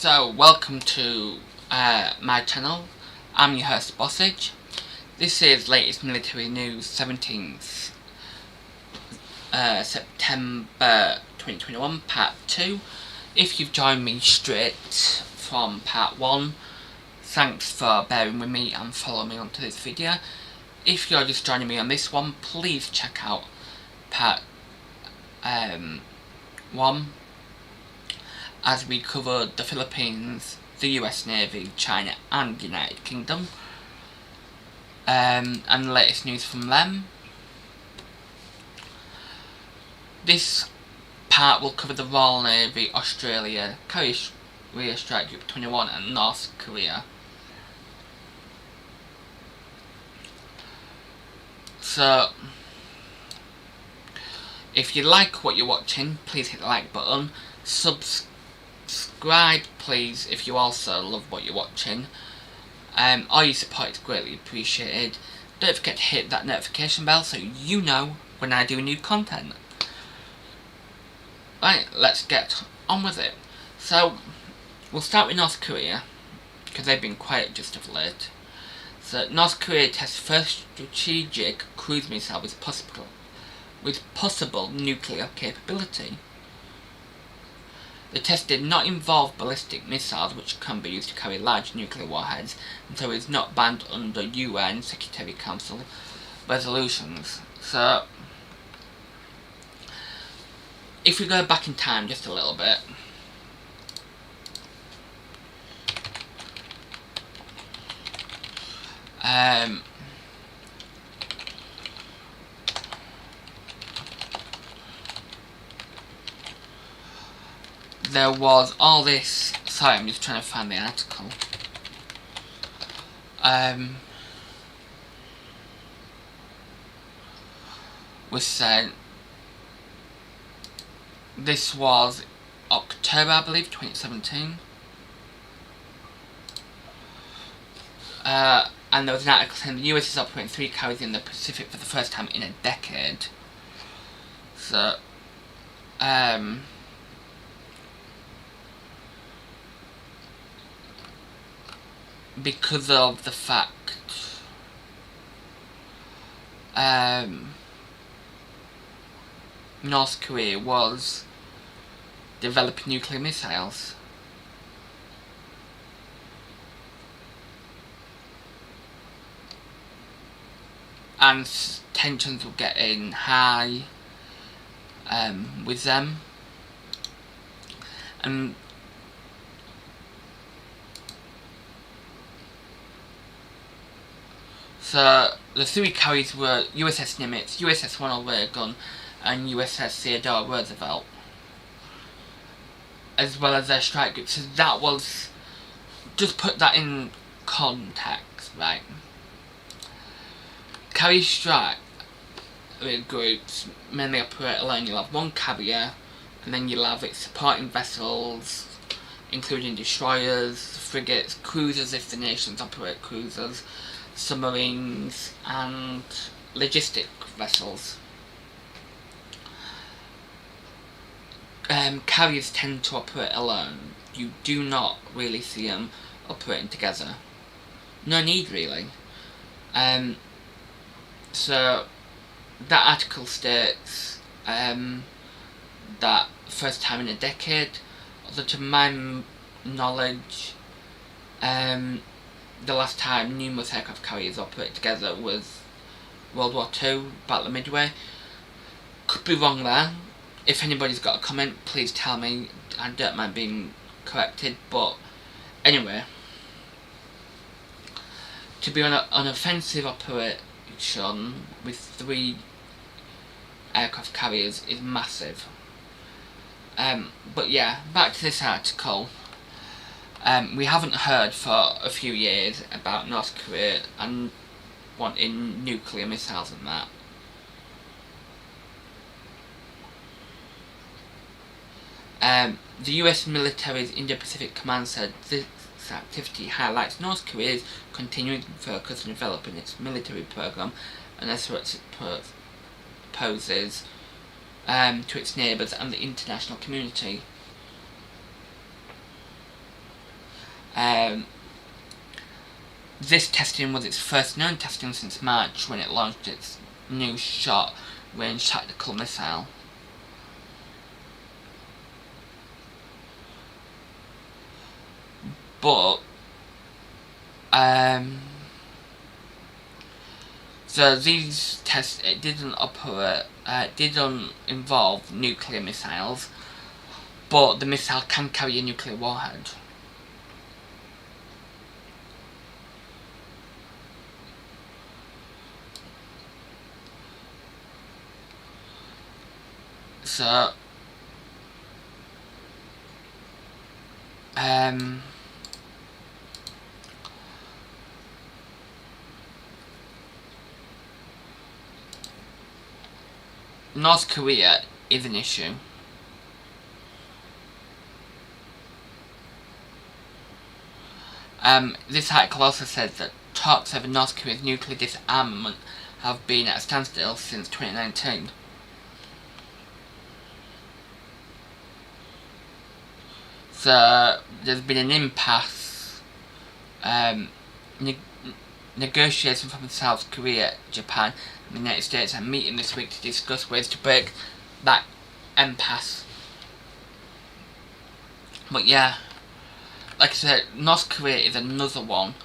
So, welcome to my channel. I'm your host, BOSSAGE. This is latest military news, 17th September 2021, part 2. If you've joined me straight from part 1, thanks for bearing with me and following me onto this video. If you're just joining me on this one, please check out part 1. As we covered the Philippines, the US Navy, China and the United Kingdom, and the latest news from them. This part will cover the Royal Navy, Australia, Korea Strike Group 21 and North Korea. So, if you like what you're watching, please hit the like button. Subscribe please if you also love what you're watching. All your support is greatly appreciated. Don't forget to hit that notification bell so you know when I do new content. Right, let's get on with it. So, we'll start with North Korea, because they've been quiet just of late. So, North Korea tests first strategic cruise missile with possible nuclear capability. The test did not involve ballistic missiles, which can be used to carry large nuclear warheads, and so is not banned under UN Security Council resolutions. So, if we go back in time just a little bit, there was all this. Sorry, I'm just trying to find the article. Was said this was October, I believe, 2017. And there was an article saying the US is operating 3 carriers in the Pacific for the first time in a decade. So, because of the fact North Korea was developing nuclear missiles. And tensions were getting high with them. And so the 3 carriers were USS Nimitz, USS Ronald Reagan and USS Theodore Roosevelt, as well as their strike group. So that was, just put that in context, right? Carrier strike groups mainly operate alone. You'll have 1 carrier, and then you'll have its supporting vessels, including destroyers, frigates, cruisers if the nations operate cruisers, submarines and logistic vessels. Carriers tend to operate alone. You do not really see them operating together. No need really. So that article states that first time in a decade, although to my knowledge the last time numerous aircraft carriers operated together was World War II, Battle of Midway. Could be wrong there. If anybody's got a comment, please tell me. I don't mind being corrected, but anyway, to be on an offensive operation with 3 aircraft carriers is massive. But yeah, back to this article. We haven't heard for a few years about North Korea and wanting nuclear missiles and that. The US military's Indo-Pacific Command said this activity highlights North Korea's continuing focus on developing its military program and the threats it poses to its neighbours and the international community. This testing was its first known testing since March, when it launched its new short-range tactical missile. But so these tests, it didn't involve nuclear missiles, but the missile can carry a nuclear warhead. So North Korea is an issue. This article also says that talks over North Korea's nuclear disarmament have been at a standstill since 2019. So there's been an impasse. Negotiations from South Korea, Japan, and the United States are meeting this week to discuss ways to break that impasse. But yeah, like I said, North Korea is another one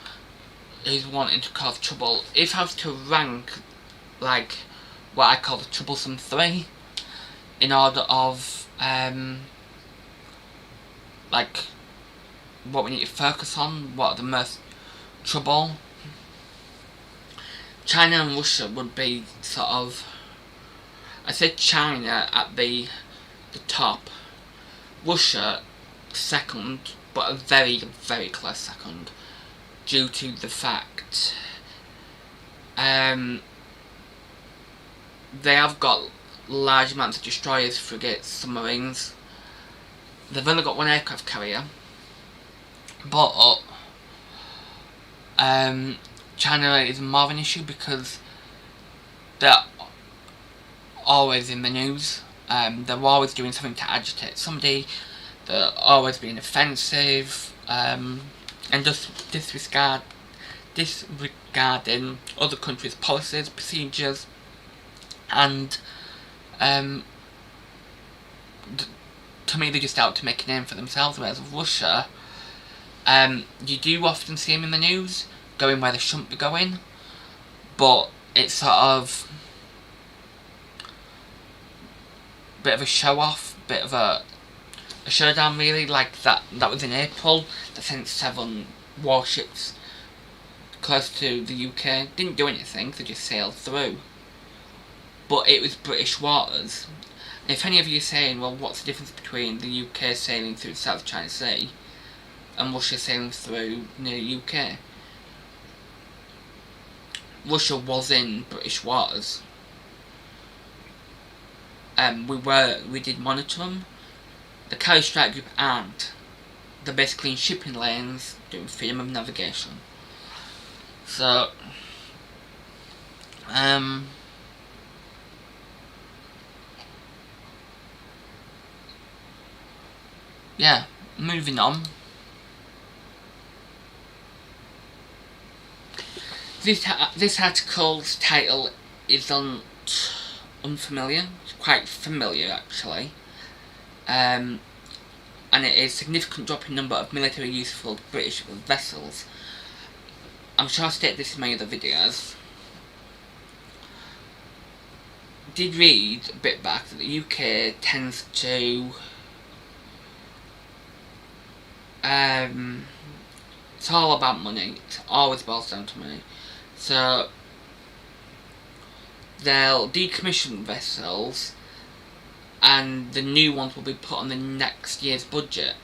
who's wanting to cause trouble. If I was to rank, like, what I call the troublesome three, in order of, like, what we need to focus on, what are the most trouble, China and Russia would be sort of, I said China at the top, Russia second, but a very, very close second, due to the fact they have got large amounts of destroyers, frigates, submarines. They've only got one aircraft carrier, but China is more of an issue because they're always in the news. They're always doing something to agitate somebody. They're always being offensive, and just disregarding other countries' policies, procedures, and to me they're just out to make a name for themselves. Whereas Russia, you do often see them in the news, going where they shouldn't be going, but it's sort of a bit of a show off, bit of a showdown really, like that was in April. They sent 7 warships close to the UK, didn't do anything, they just sailed through, but it was British waters. And if any of you are saying, well, what's the difference between the UK sailing through the South China Sea and Russia sailing through near the UK? Russia was in British waters. We did monitor them. The Carrier Strike Group aren't. They're basically in shipping lanes doing freedom of navigation. So, yeah, moving on. This article's title isn't unfamiliar. It's quite familiar actually. And it is significant drop in number of military useful British vessels. I'm sure I stated this in my other videos. Did read a bit back that the UK tends to it's all about money. It always boils down to money. So they'll decommission vessels and the new ones will be put on the next year's budget.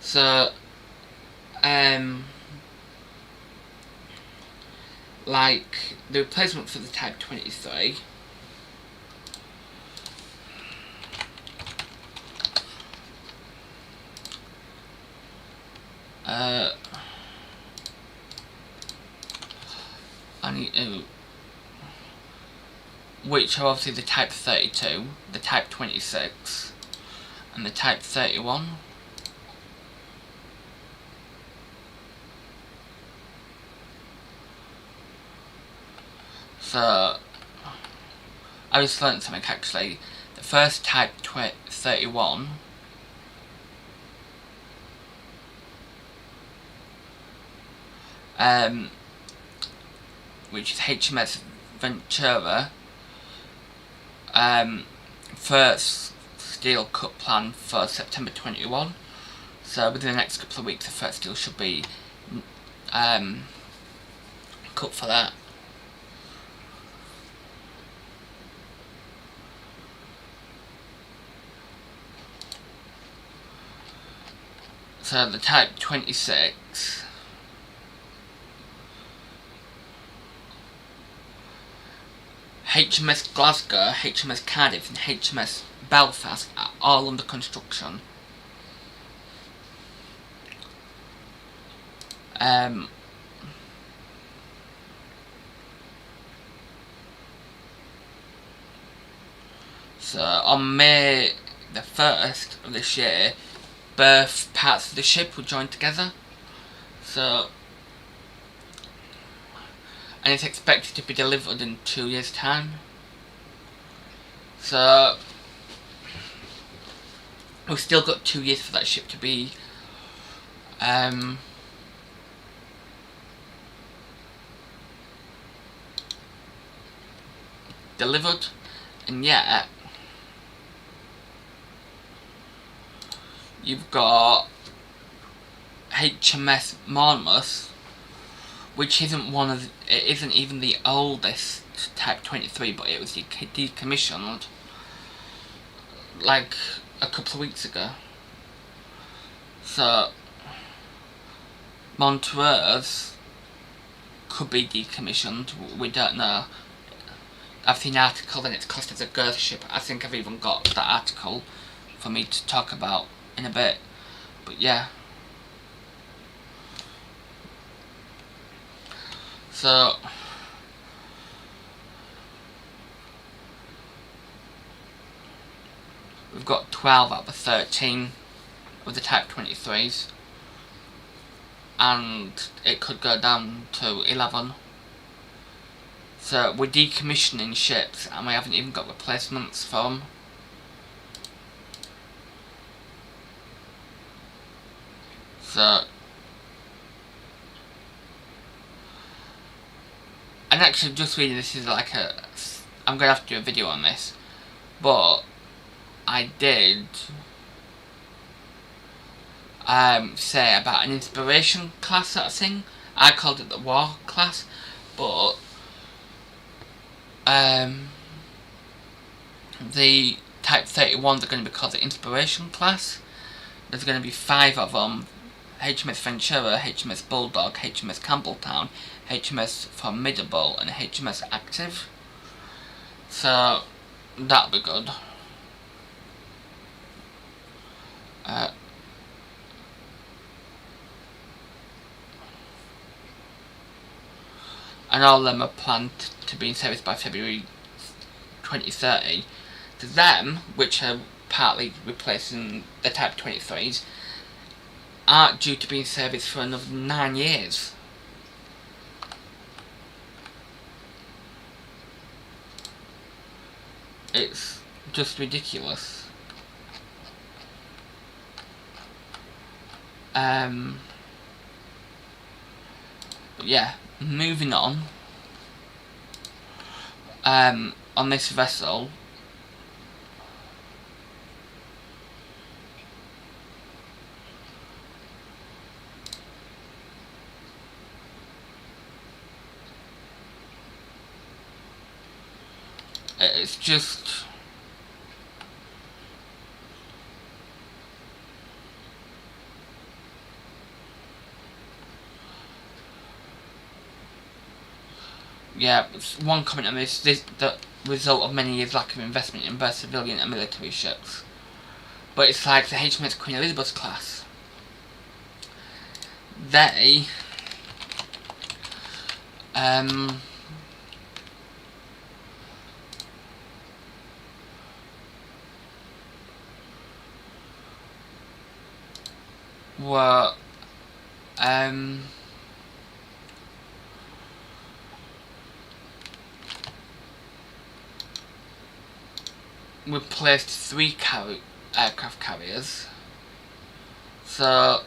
So like the replacement for the Type 23 which are obviously the Type 32, the Type 26 and the Type 31. So I just learned something actually. The first Type 31 which is HMS Ventura, first steel cut plan for September 21. So within the next couple of weeks the first steel should be cut for that. So the Type 26 HMS Glasgow, HMS Cardiff and HMS Belfast are all under construction. So on May the 1st of this year, both parts of the ship will join together. So, and it's expected to be delivered in 2 years' time. So we've still got 2 years for that ship to be delivered, and yet you've got HMS Monmouth, which isn't it isn't even the oldest Type 23, but it was decommissioned like a couple of weeks ago. So Montrose could be decommissioned, we don't know. I've seen an article and it's classed as a ghost ship. I think I've even got that article for me to talk about in a bit, but yeah. So we've got 12 out of the 13 of the Type 23s, and it could go down to 11. So we're decommissioning ships and we haven't even got replacements for them. So, and actually just reading this is like I'm going to have to do a video on this, but I did say about an inspiration class sort of thing. I called it the war class, but the Type 31s are going to be called the inspiration class. There's going to be 5 of them: HMS Ventura, HMS Bulldog, HMS Campbelltown, HMS Formidable and HMS Active. So that'll be good. And all of them are planned to be in service by February 2030. To them, which are partly replacing the Type 23s, aren't due to be in service for another 9 years. It's just ridiculous. But yeah, moving on. On this vessel, it's just yeah, one comment on this, the result of many years' lack of investment in both civilian and military ships. But it's like the HMS Queen Elizabeth class. They were replaced 3 aircraft carriers. So,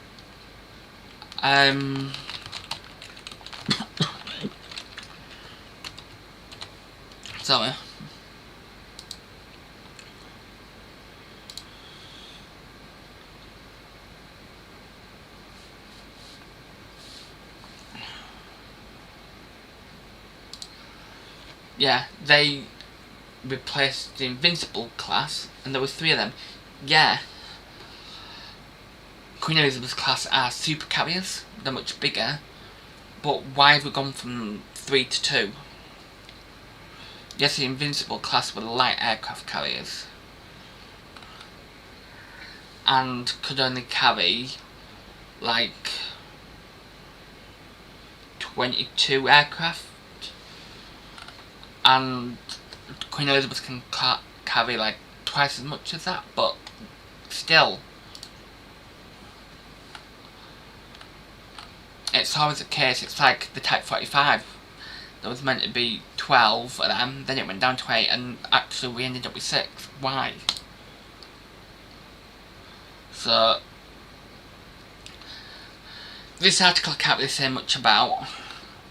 sorry. Yeah, they replaced the Invincible class, and there was 3 of them. Yeah, Queen Elizabeth class are super carriers, they're much bigger, but why have we gone from 3 to 2? Yes, the Invincible class were light aircraft carriers, and could only carry, like, 22 aircraft, and Queen Elizabeth can carry like twice as much as that, but still, it's always the case. It's like the Type 45. There was meant to be 12 of them, then it went down to 8, and actually we ended up with 6. Why? So, this article I can't really say much about.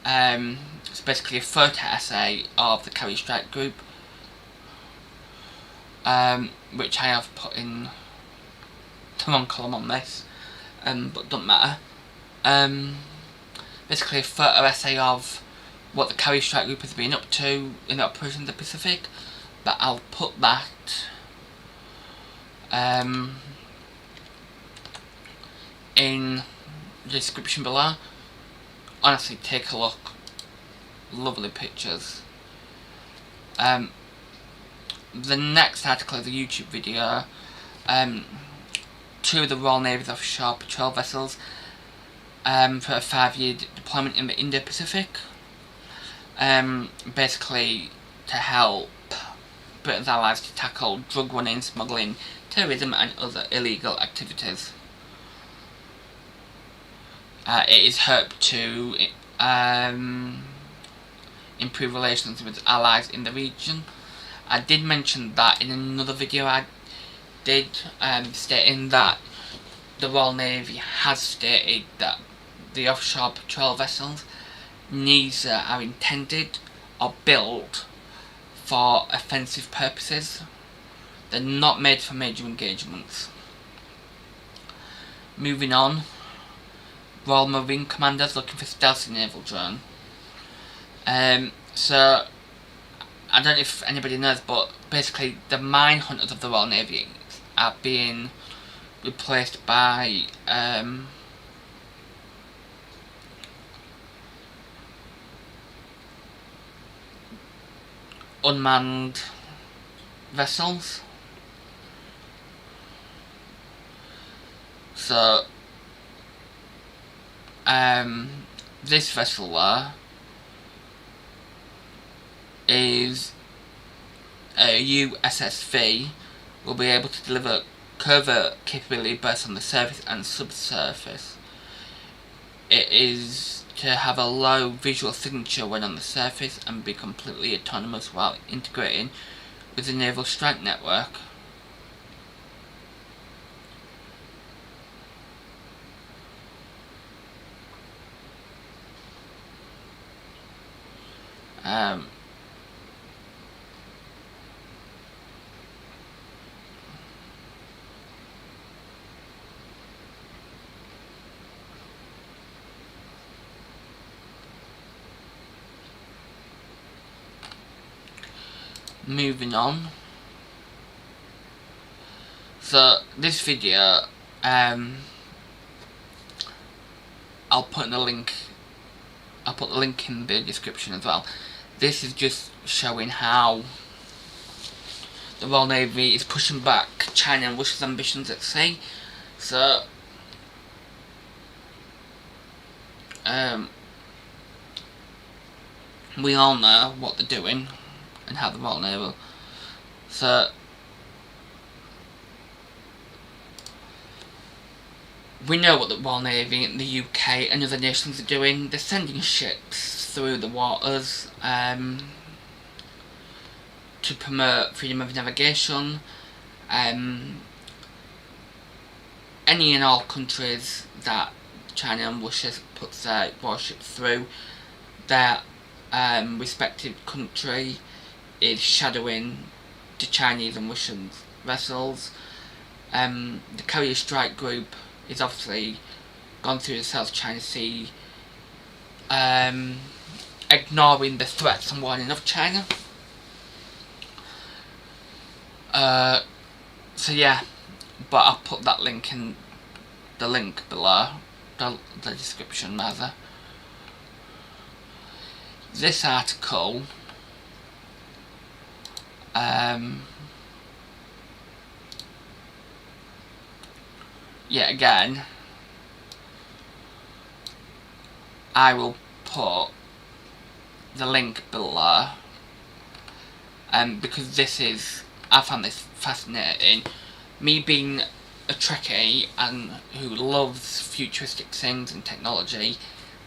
It's basically a photo essay of the Carrier Strike Group, which I have put in the wrong column on this, but don't matter. Basically a photo essay of what the Carrier Strike Group has been up to in the Operation the Pacific, but I'll put that in the description below. Honestly, take a look. Lovely pictures. The next article is a YouTube video. 2 of the Royal Navy's offshore patrol vessels for a 5-year deployment in the Indo-Pacific. Basically to help Britain's allies to tackle drug running, smuggling, terrorism and other illegal activities. It is hoped to improve relations with allies in the region. I did mention that in another video I did, stating that the Royal Navy has stated that the offshore patrol vessels neither are intended or built for offensive purposes. They're not made for major engagements. Moving on, Royal Marine Commanders looking for stealthy naval drone. So, I don't know if anybody knows, but basically the mine hunters of the Royal Navy are being replaced by unmanned vessels. So, this vessel there is a USSV, will be able to deliver covert capability both on the surface and subsurface. It is to have a low visual signature when on the surface and be completely autonomous while integrating with the naval strike network. Moving on. So this video, I'll put the link in the description as well. This is just showing how the Royal Navy is pushing back China and Russia's ambitions at sea. So we all know what they're doing and how the Royal Navy. So we know what the Royal Navy in the UK and other nations are doing. They're sending ships through the waters. to promote freedom of navigation. Any and all countries that China and Russia puts their warships through, their respective country is shadowing the Chinese and Russian vessels. The Carrier Strike Group is obviously gone through the South China Sea, ignoring the threats and warning of China. So yeah, but I'll put that link in the link below, the description rather. This article yet again, I will put the link below, because I found this fascinating. Me being a Trekkie and who loves futuristic things and technology,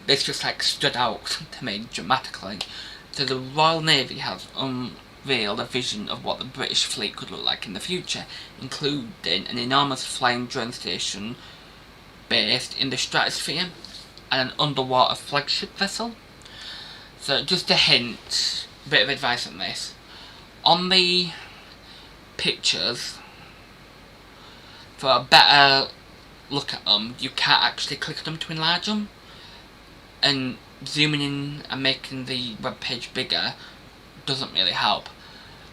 this just like stood out to me dramatically. So the Royal Navy has unveiled a vision of what the British fleet could look like in the future, including an enormous flying drone station based in the stratosphere and an underwater flagship vessel. So just a hint, bit of advice on this. On the pictures, for a better look at them, you can't actually click them to enlarge them, and zooming in and making the web page bigger doesn't really help.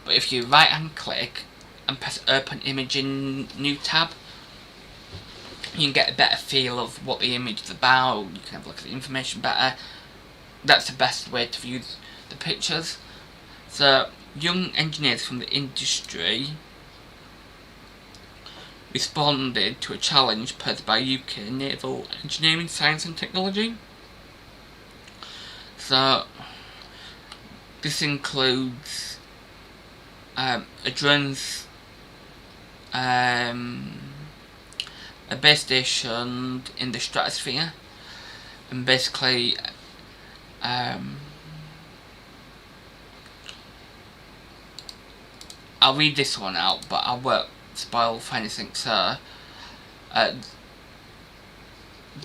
But if you right hand click and press open image in new tab, you can get a better feel of what the image is about. You can have a look at the information better. That's the best way to view the pictures. So young engineers from the industry responded to a challenge posed by UK Naval Engineering, Science and Technology. So this includes a drones, a base station in the stratosphere, and basically I'll read this one out, but I won't spoil for anything. So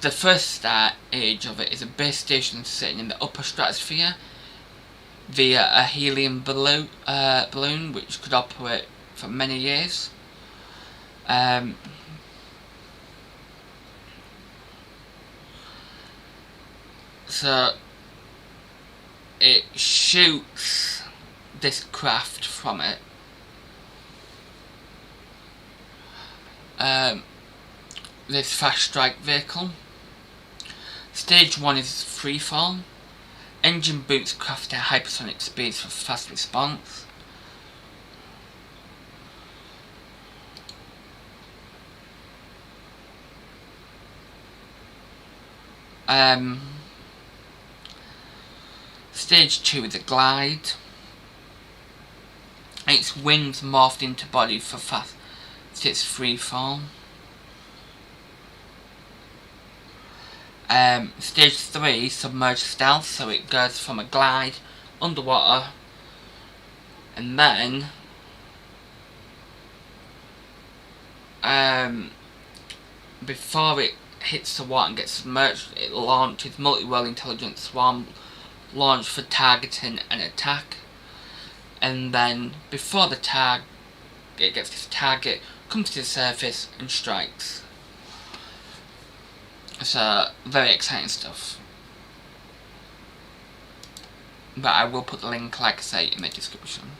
the first stage of it is a base station sitting in the upper stratosphere via a helium balloon which could operate for many years. So it shoots this craft from it. This fast strike vehicle. Stage 1 is freefall. Engine boots craft at hypersonic speeds for fast response. Stage 2 is a glide. Its wings morphed into body for fast. It's freefall. Stage 3, submerged stealth, so it goes from a glide underwater, and then before it hits the water and gets submerged, it launches multi-role intelligence swarm launch for targeting and attack, and then before the it gets this target, comes to the surface and strikes. So, very exciting stuff. But I will put the link, like I say, in the description.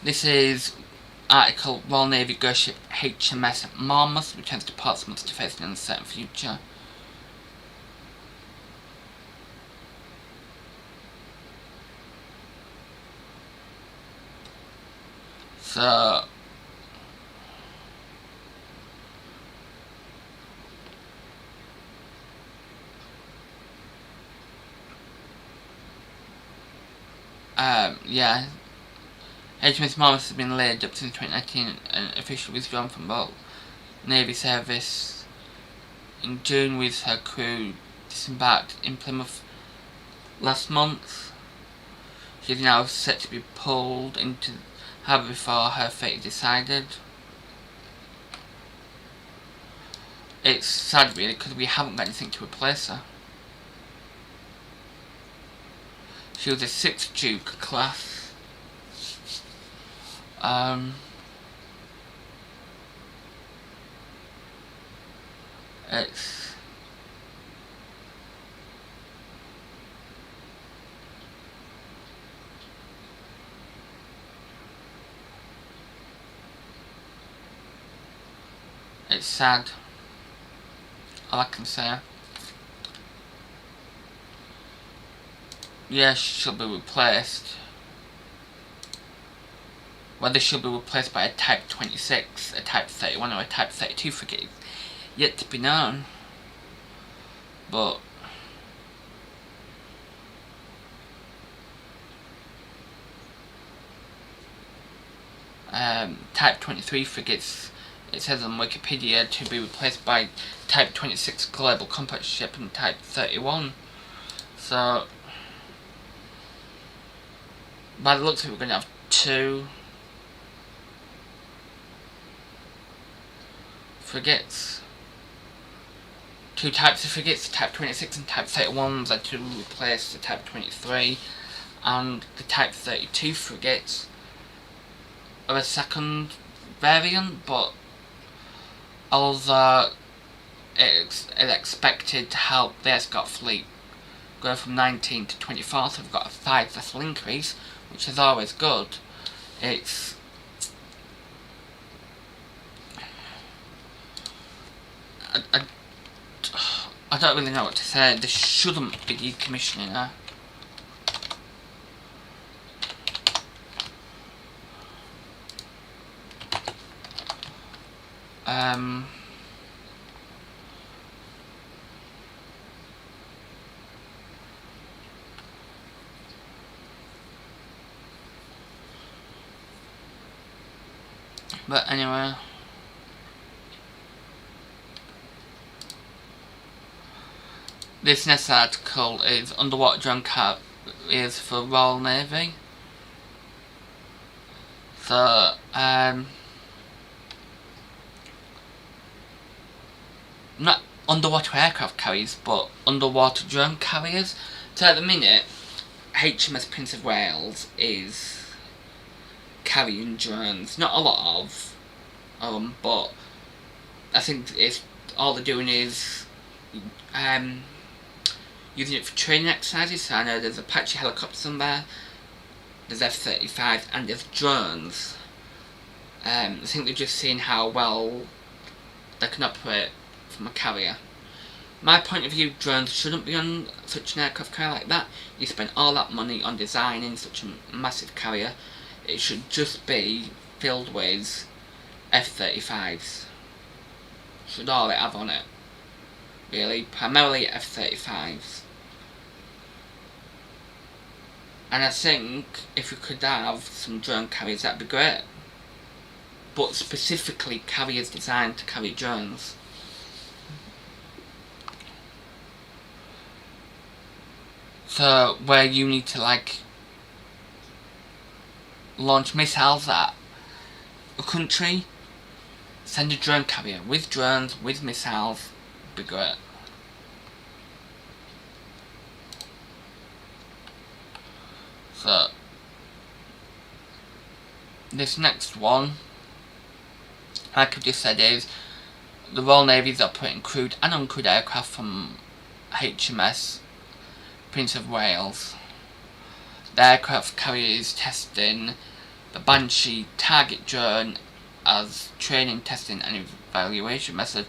This is article: Royal Navy ghost ship HMS Monmouth returns to Portsmouth to face an uncertain future. So yeah, HMS Monmouth has been laid up since 2019 and officially withdrawn from Royal Navy service in June, with her crew disembarked in Plymouth last month. She is now set to be pulled into harbour before her fate is decided. It's sad really because we haven't got anything to replace her. She was a 6th Duke class. It's sad. All I can say. Yeah, she'll be replaced. Whether she'll be replaced by a Type 26, a Type 31 or a Type 32 frigate is yet to be known. But Type 23 frigates, it says on Wikipedia, to be replaced by Type 26 Global Compact Ship and Type 31. So, by the looks of it, we're going to have 2 frigates. 2 types of frigates, Type 26 and Type 31s are to replace the Type 23, and the Type 32 frigates are a second variant, but although it's expected to help the escort fleet go from 19 to 24, so we've got a 5 vessel increase, which is always good. I don't really know what to say. They shouldn't be decommissioning her. But anyway, this next article is underwater drone carriers for Royal Navy. So, not underwater aircraft carriers, but underwater drone carriers. So at the minute, HMS Prince of Wales is carrying drones. Not a lot of but I think it's all they're doing is using it for training exercises. So I know there's Apache helicopters on there, there's F-35 and there's drones. I think they're just seeing how well they can operate from a carrier. My point of view, drones shouldn't be on such an aircraft carrier like that. You spend all that money on designing such a massive carrier. It should just be filled with F-35s. Should all it have on it. Really, primarily F-35s. And I think if we could have some drone carriers, that'd be great. But specifically carriers designed to carry drones. So where you need to like launch missiles at a country, send a drone carrier with drones, with missiles, be great. So this next one, like I just said, is the Royal Navy is operating crewed and uncrewed aircraft from HMS Prince of Wales. The aircraft carrier is testing the Banshee target drone as training, testing and evaluation method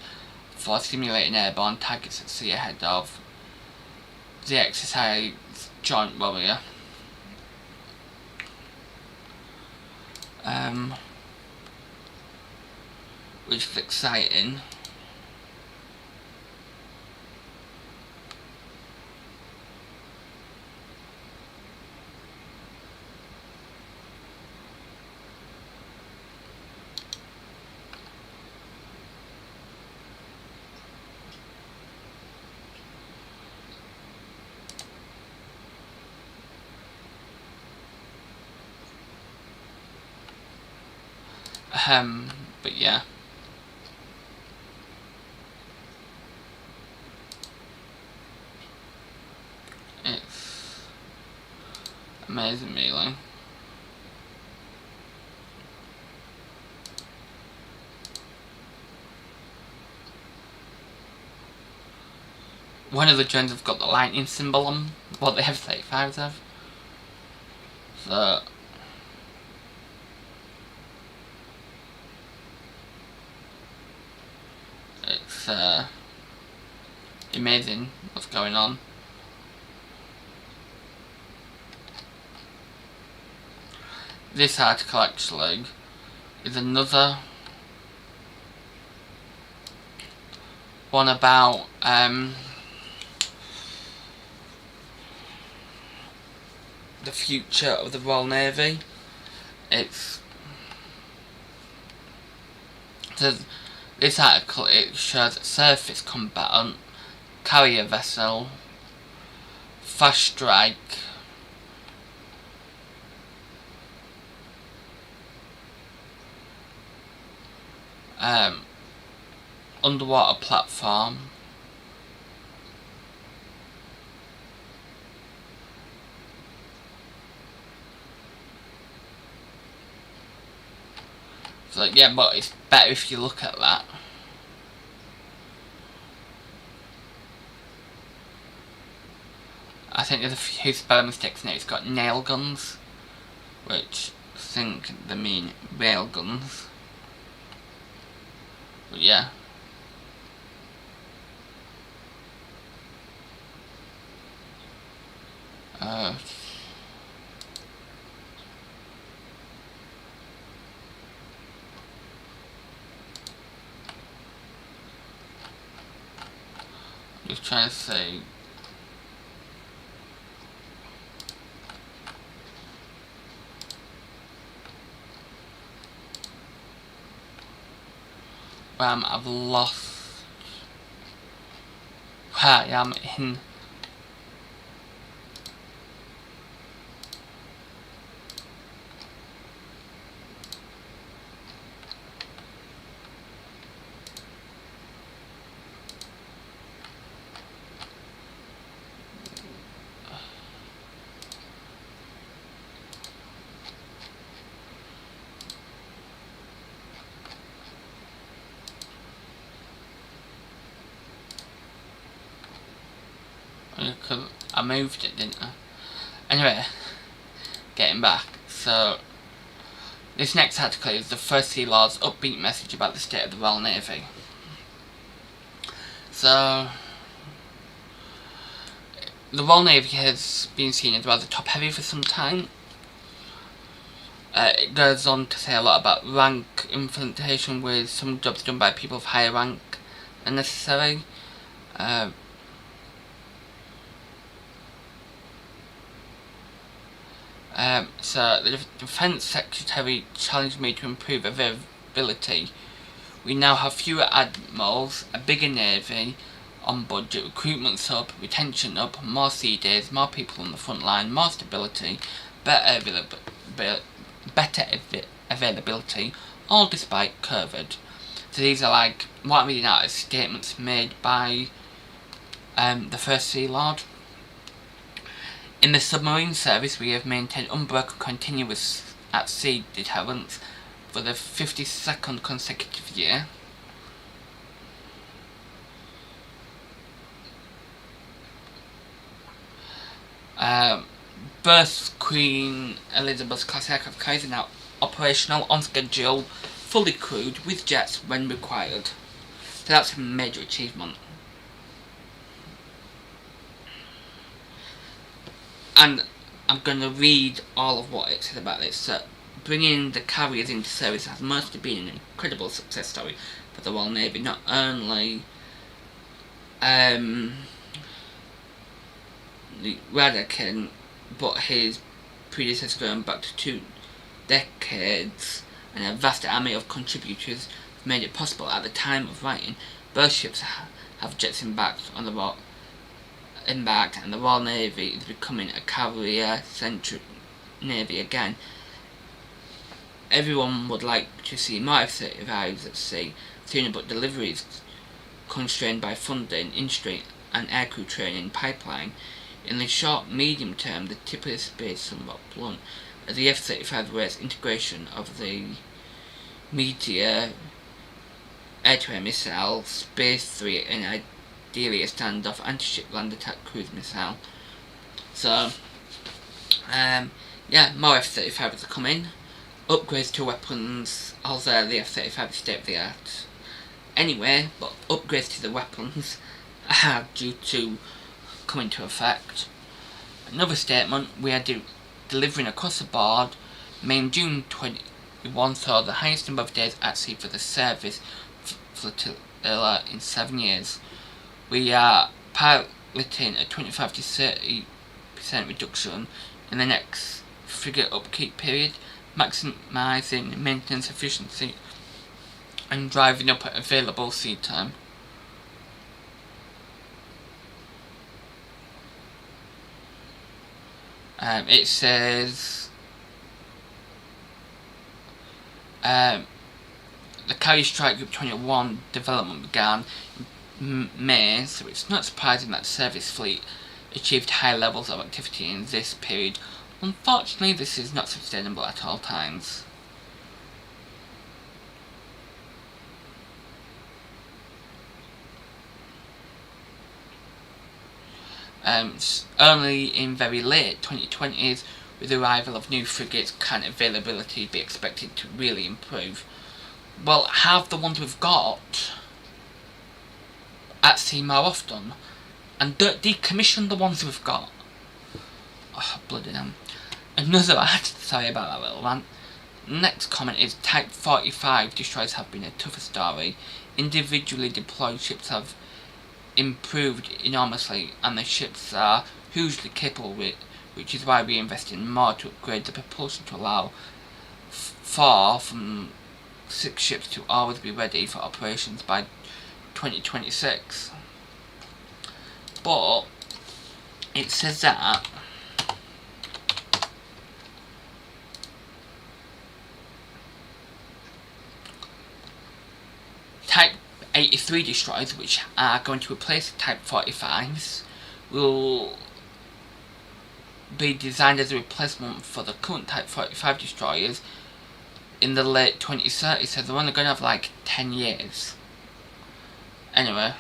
for simulating airborne targets at sea ahead of the exercise Joint Warrior. Which is exciting. But yeah. It's amazing, really. One of the drones have got the lightning symbol on. Well, the F-35s have. So it's amazing what's going on. This article actually is another one about the future of the Royal Navy. This article, it shows a surface combatant, carrier vessel, fast strike, underwater platform, so yeah, but it's better if you look at that. I think there's a few spelling mistakes now. It's got nail guns, which I think they mean rail guns. But yeah. Just trying to say. I've lost where I am in. Because I moved it, didn't I? Anyway, getting back. So, this next article is the First Sea Lord's upbeat message about the state of the Royal Navy. So, the Royal Navy has been seen as rather top-heavy for some time. It goes on to say a lot about rank implementation, with some jobs done by people of higher rank than necessary. So the Defence Secretary challenged me to improve availability. We now have fewer admirals, a bigger navy, on budget, recruitment's up, retention up, more sea days, more people on the front line, more stability, better availability, all despite COVID. So these are like, what I'm reading out is statements made by the First Sea Lord. In the submarine service, we have maintained unbroken continuous at-sea deterrence for the 52nd consecutive year. Both Queen Elizabeth class aircraft carriers are now operational, on schedule, fully crewed, with jets when required. So that's a major achievement. And I'm going to read all of what it said about this. So, bringing the carriers into service has mostly been an incredible success story for the Royal Navy. Not only the Radakin, but his predecessor going back to 2 decades, and a vast army of contributors have made it possible. At the time of writing, both ships have jets embarked, and the Royal Navy is becoming a carrier-centric navy again. everyone would like to see more F-35s at sea sooner, but deliveries constrained by funding, industry and aircrew training pipeline. In the short medium term, the tip of the spear is somewhat blunt, as the F-35 awaits integration of the Meteor air-to-air missile, Space 3 and ideally a standoff anti-ship land attack cruise missile. So, yeah, more F-35s are coming. Upgrades to weapons, although the F-35 is state-of-the-art anyway, but upgrades to the weapons are due to come into effect. Another statement, we are delivering across the board. May and June 21 saw the highest number of days at sea for the service flotilla in 7 years. We are piloting a 25 to 30% reduction in the next frigate upkeep period, maximising maintenance efficiency and driving up available sea time. It says the Carrier Strike Group 21 development began in May, so it's not surprising that the service fleet achieved high levels of activity in this period. Unfortunately, this is not sustainable at all times. Only in very late 2020s, with the arrival of new frigates, can availability be expected to really improve. Well, have the ones we've got at sea more often, and don't decommission the ones we've got. Oh, bloody damn. Another ad, sorry about that little rant. Next comment is Type 45 destroyers have been a tougher story. Individually deployed ships have improved enormously, and the ships are hugely capable, which is why we invest in more to upgrade the propulsion to allow 4 from 6 ships to always be ready for operations by 2026. But it says that Type 83 destroyers, which are going to replace the Type 45s, will be designed as a replacement for the current Type 45 destroyers in the late 2030s, so they're only going to have like 10 years. Anyway.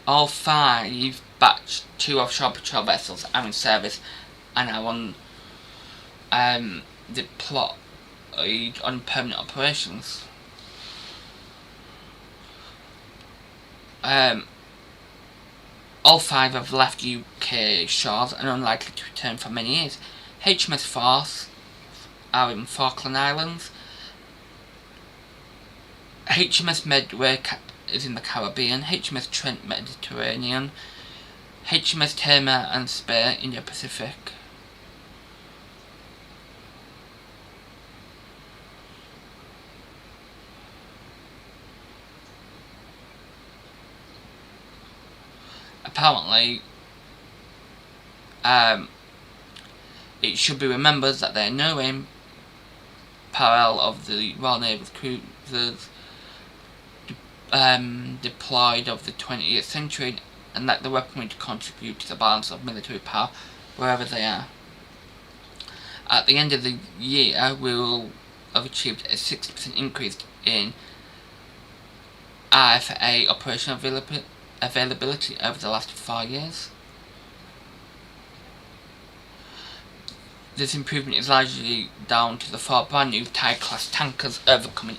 All 5 Batch 2 offshore patrol vessels are in service and are on deployed on permanent operations. All 5 have left UK shores and are unlikely to return for many years. HMS Force are in Falkland Islands. HMS Medway is in the Caribbean. HMS Trent, Mediterranean. HMS Tamar and Spear, Indo Pacific. Apparently, it should be remembered that they are no way parallel of the Royal Navy's cruisers deployed of the 20th century, and that the weaponry to contribute to the balance of military power wherever they are. At the end of the year, we will have achieved a 60% increase in RFA operational availability over the last 4 years. This improvement is largely down to the 4 brand new Tide-class tankers overcoming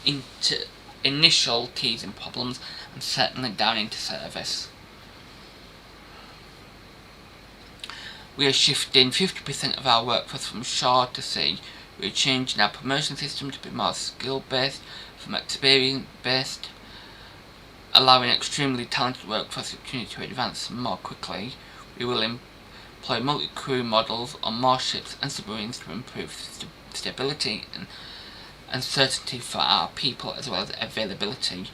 into initial teething problems and settling down into service. We are shifting 50% of our workforce from shore to sea. We are changing our promotion system to be more skill-based from experience-based, allowing extremely talented workforce the opportunity to advance more quickly. We will employ multi-crew models on more ships and submarines to improve stability and certainty for our people, as well as availability.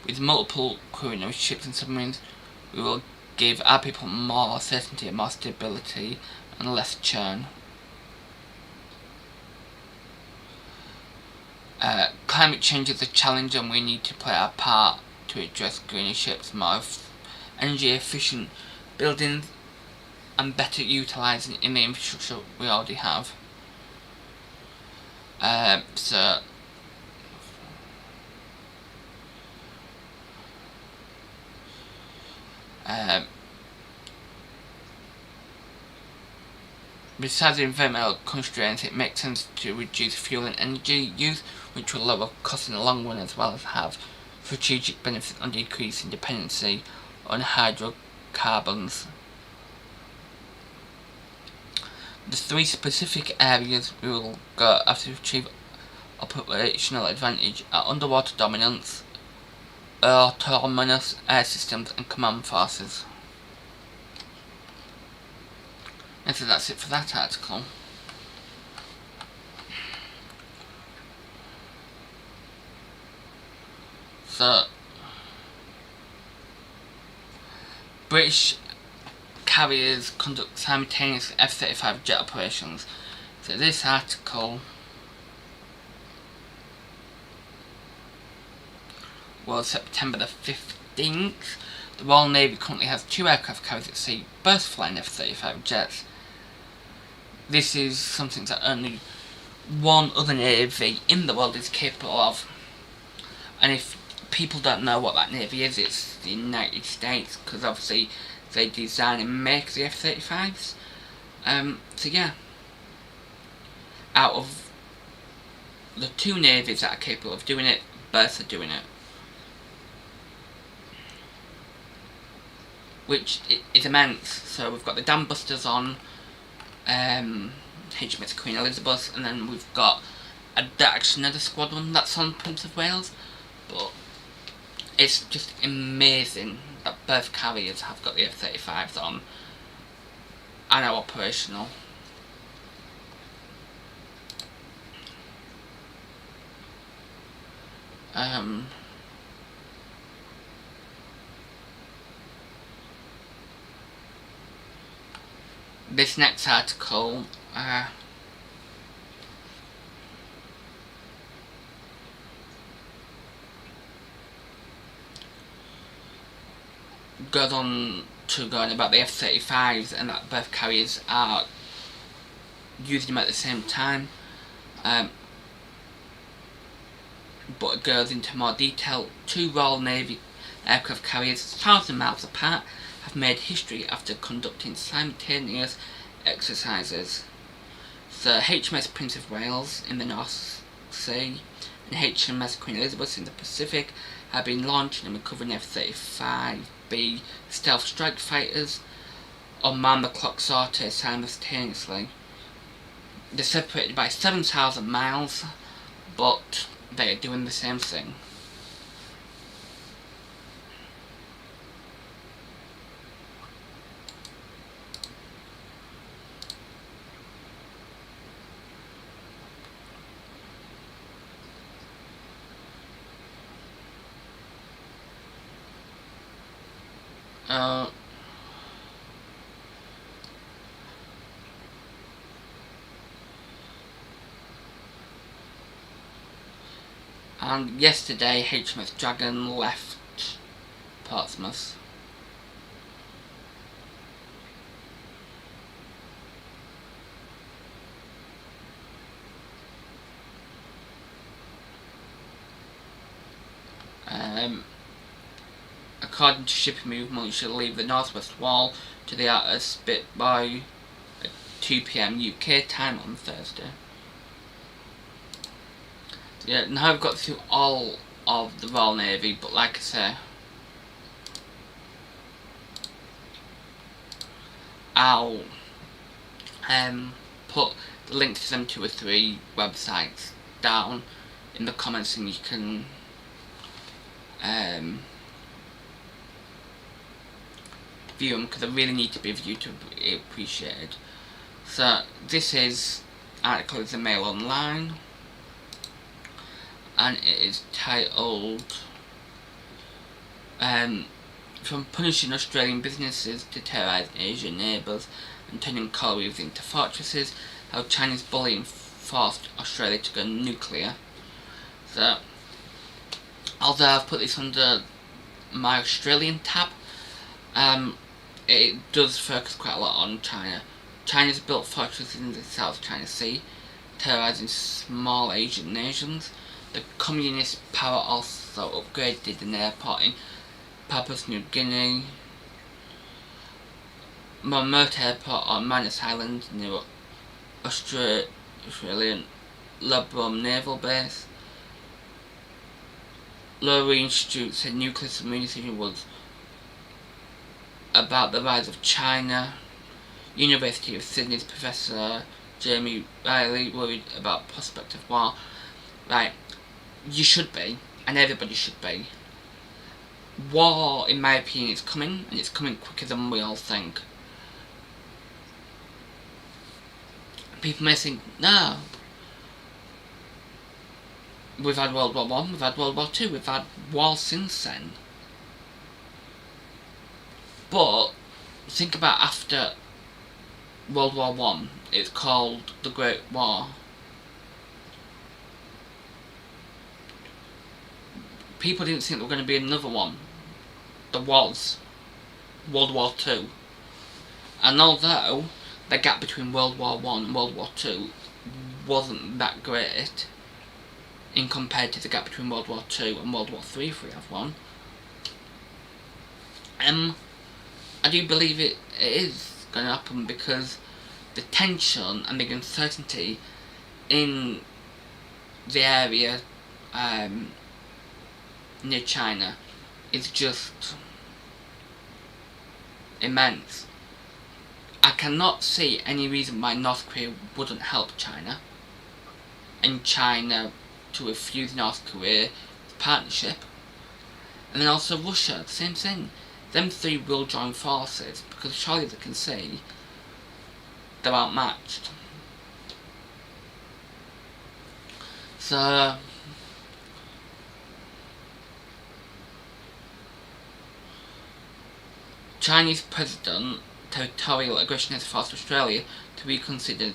With multiple crewing of ships and submarines, we will give our people more certainty and more stability and less churn. Climate change is a challenge and we need to play our part to address greener ships, more energy efficient buildings and better utilising in the infrastructure we already have. Besides the environmental constraints, it makes sense to reduce fuel and energy use, which will lower costs in the long run as well as have strategic benefits on decreasing dependency on hydrocarbons. The 3 specific areas we will go after to achieve operational advantage are underwater dominance, autonomous air systems and command forces. And so that's it for that article. So, British carriers conduct simultaneous F-35 jet operations. So this article was September the 15th. The Royal Navy currently has 2 aircraft carriers at sea, both flying F-35 jets. This is something that only one other navy in the world is capable of. And if people don't know what that navy is, it's the United States, because obviously they design and make the F-35s. So yeah, out of the 2 navies that are capable of doing it, both are doing it. Which is immense. So we've got the dam busters on HMS Queen Elizabeth, and then we've got actually another squadron that's on Prince of Wales. But it's just amazing that both carriers have got the F-35s on and are operational. This next article goes on to go on about the F-35s and that both carriers are using them at the same time, but it goes into more detail. 2 Royal Navy aircraft carriers 1,000 miles apart have made history after conducting simultaneous exercises. So HMS Prince of Wales in the North Sea and HMS Queen Elizabeth in the Pacific have been launching and recovering F-35B stealth strike fighters on round-the-clock sorties simultaneously. They're separated by 7,000 miles, but they are doing the same thing. And yesterday HMS Dragon left Portsmouth. According to shipping movement, it should leave the northwest wall to the outer spit by 2 PM UK time on Thursday. Yeah, now I've got through all of the Royal Navy, but like I say, I'll put the links to them 2 or 3 websites down in the comments, and you can view them, because they really need to be viewed to be appreciated. So this article is the Mail Online, and it is titled from punishing Australian businesses to terrorising Asian neighbours and turning coral reefs into fortresses, how China's bullying forced Australia to go nuclear. So, although I've put this under my Australian tab, it does focus quite a lot on China. China's built fortresses in the South China Sea, terrorising small Asian nations. The communist power also upgraded an airport in Papua New Guinea, Marmot Airport on Manus Island near Australian Labrum Naval Base. Laurie Institute said nuclear submarine decision was about the rise of China. University of Sydney's Professor Jamie Riley worried about prospect of war. Right, you should be, and everybody should be. War, in my opinion, is coming, and it's coming quicker than we all think. People may think, no, we've had World War One, we've had World War Two, we've had wars since then. But think about after World War One, it's called the Great War. People didn't think there was going to be another one. There was World War Two. And although the gap between World War One and World War Two wasn't that great in compared to the gap between World War Two and World War Three, if we have one, I do believe it is going to happen because the tension and the uncertainty in the area near China is just immense. I cannot see any reason why North Korea wouldn't help China, and China to refuse North Korea's partnership. And then also Russia, the same thing. Them three will join forces because surely they can see they're outmatched. So Chinese President territorial aggression has forced Australia to reconsider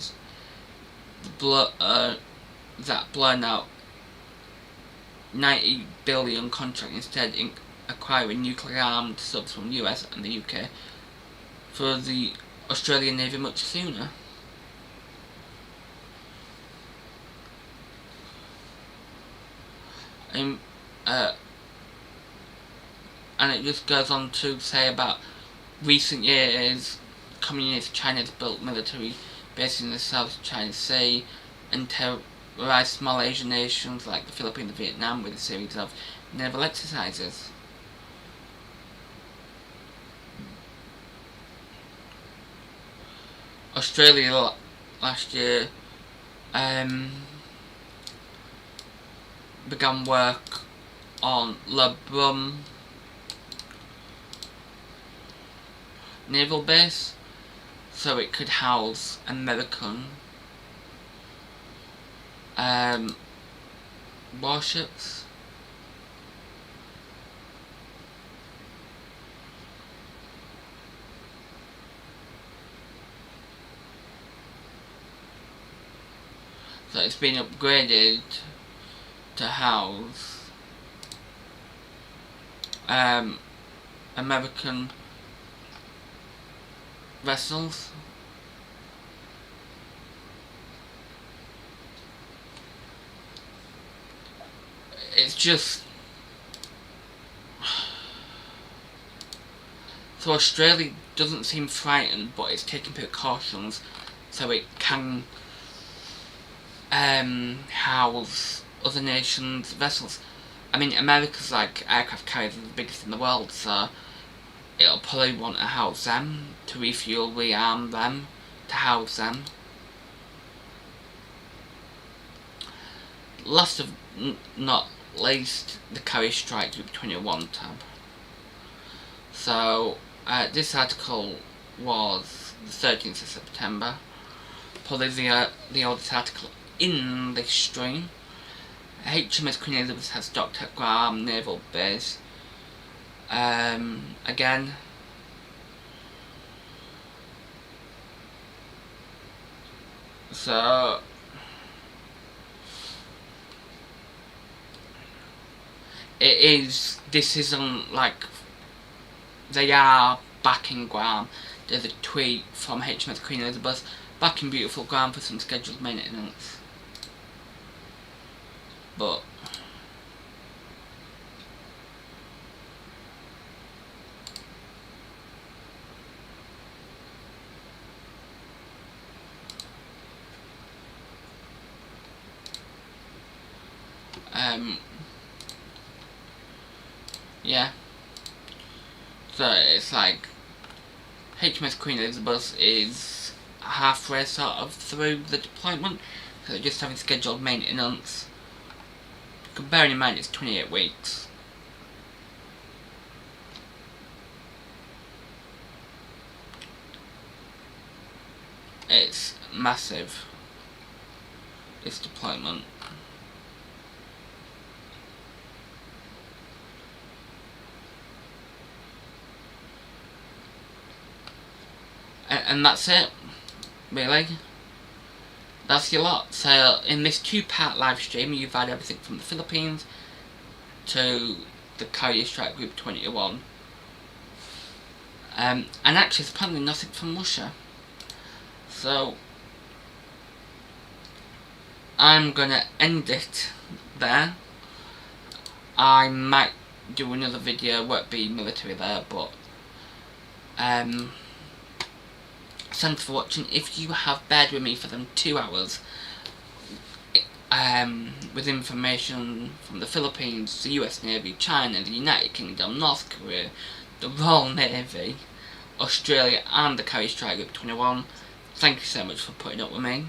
that blown out $90 billion contract, instead acquiring nuclear armed subs from the US and the UK for the Australian Navy much sooner. And it just goes on to say about recent years, Communist China has built military bases in the South China Sea and terrorized small Asian nations like the Philippines and Vietnam with a series of naval exercises. Australia last year began work on Labrum Naval Base so it could house American warships. So it's been upgraded to house American vessels. It's just so Australia doesn't seem frightened, but it's taking precautions so it can house other nations' vessels. I mean, America's like aircraft carriers are the biggest in the world, so it'll probably want to house them, to refuel, rearm them, to house them. Last of not least, the Carrier Strike Group 21 tab. So, this article was the 13th of September. Probably the oldest article in this stream. HMS Queen Elizabeth has docked at Guam Naval Base. Again, so this isn't like they are back in Guam. There's a tweet from HMS Queen Elizabeth, back in beautiful Guam for some scheduled maintenance. But yeah. So it's like HMS Queen Elizabeth is halfway sort of through the deployment, so they're just having scheduled maintenance. Bearing in mind it's 28 weeks. It's massive, this deployment. And that's it, really. That's your lot. So in this 2-part live stream, you've had everything from the Philippines to the Carrier Strike Group 21. And actually there's apparently nothing from Russia. So I'm gonna end it there. I might do another video, won't be military there, but thanks for watching. If you have bared with me for them 2 hours with information from the Philippines, the US Navy, China, the United Kingdom, North Korea, the Royal Navy, Australia and the Carrier Strike Group 21, thank you so much for putting up with me.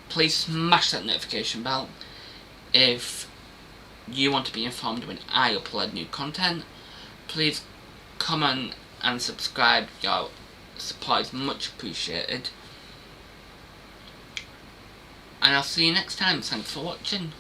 Please smash that notification bell if you want to be informed when I upload new content. Please comment and subscribe. Your support is much appreciated. And I'll see you next time. Thanks for watching.